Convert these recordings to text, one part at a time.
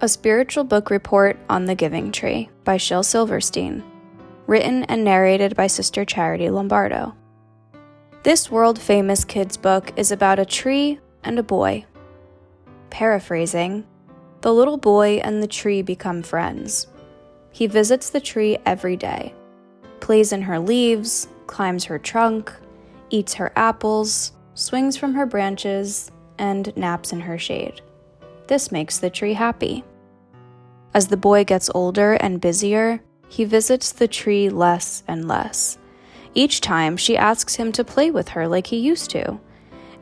A Spiritual Book Report on the Giving Tree by Shel Silverstein, written and narrated by Sister Charity Lombardo. This world-famous kids' book is about a tree and a boy. Paraphrasing, the little boy and the tree become friends. He visits the tree every day, plays in her leaves, climbs her trunk, eats her apples, swings from her branches, and naps in her shade. This makes the tree happy. As the boy gets older and busier, he visits the tree less and less. Each time, she asks him to play with her like he used to.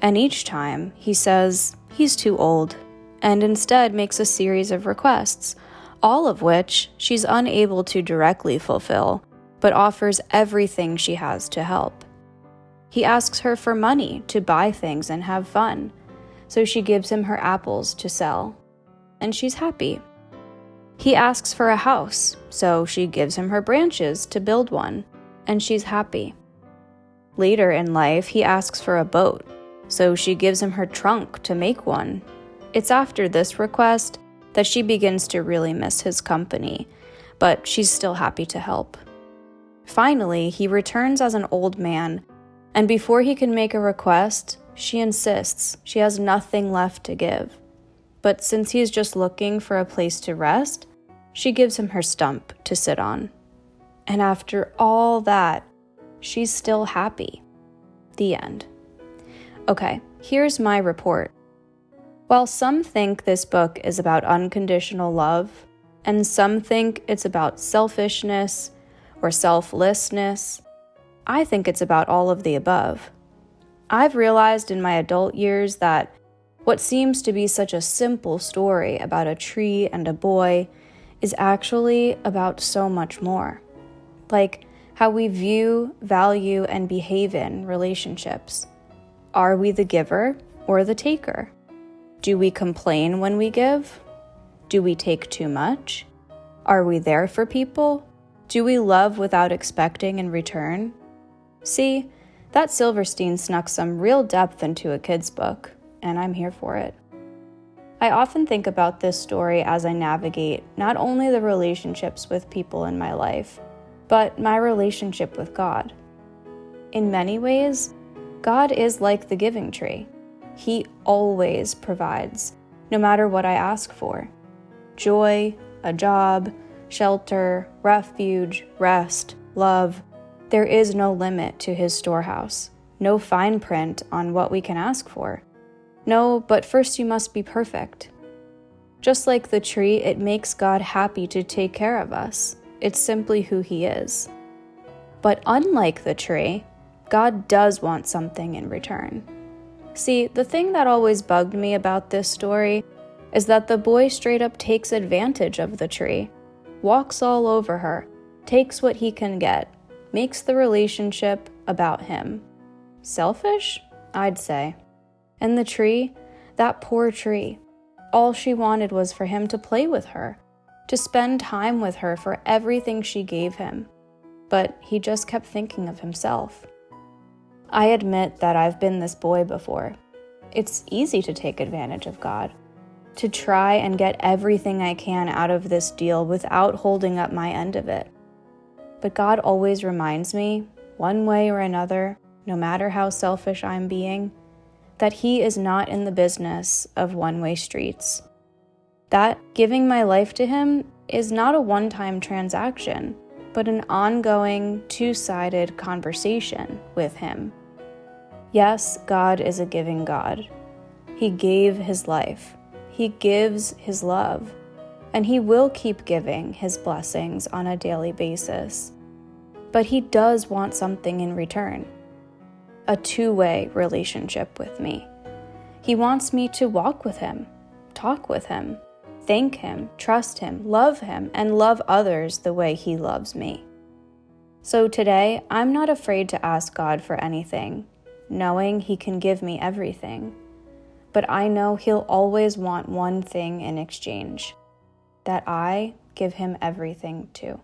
And each time, he says he's too old, and instead makes a series of requests, all of which she's unable to directly fulfill, but offers everything she has to help. He asks her for money to buy things and have fun, so she gives him her apples to sell, and she's happy. He asks for a house, so she gives him her branches to build one, and she's happy. Later in life, he asks for a boat, so she gives him her trunk to make one. It's after this request that she begins to really miss his company, but she's still happy to help. Finally, he returns as an old man, and before he can make a request, she insists she has nothing left to give. But since he's just looking for a place to rest, she gives him her stump to sit on. And after all that, she's still happy. The end. Okay, here's my report. While some think this book is about unconditional love, and some think it's about selfishness or selflessness, I think it's about all of the above. I've realized in my adult years that what seems to be such a simple story about a tree and a boy is actually about so much more. Like how we view, value, and behave in relationships. Are we the giver or the taker? Do we complain when we give? Do we take too much? Are we there for people? Do we love without expecting in return? See, that Silverstein snuck some real depth into a kid's book, and I'm here for it. I often think about this story as I navigate not only the relationships with people in my life, but my relationship with God. In many ways, God is like the giving tree. He always provides, no matter what I ask for. Joy, a job, shelter, refuge, rest, love. There is no limit to his storehouse, no fine print on what we can ask for. No, but first you must be perfect. Just like the tree, it makes God happy to take care of us. It's simply who he is. But unlike the tree, God does want something in return. See, the thing that always bugged me about this story is that the boy straight up takes advantage of the tree, walks all over her, takes what he can get, makes the relationship about him. Selfish? I'd say. And the tree, that poor tree, all she wanted was for him to play with her, to spend time with her for everything she gave him. But he just kept thinking of himself. I admit that I've been this boy before. It's easy to take advantage of God, to try and get everything I can out of this deal without holding up my end of it. But God always reminds me, one way or another, no matter how selfish I'm being, that he is not in the business of one-way streets. That giving my life to him is not a one-time transaction, but an ongoing, two-sided conversation with him. Yes, God is a giving God. He gave his life. He gives his love. And he will keep giving his blessings on a daily basis. But he does want something in return. A two-way relationship with me. He wants me to walk with him, talk with him, thank him, trust him, and love others the way he loves me. So today, I'm not afraid to ask God for anything, knowing he can give me everything. But I know he'll always want one thing in exchange, that I give him everything too.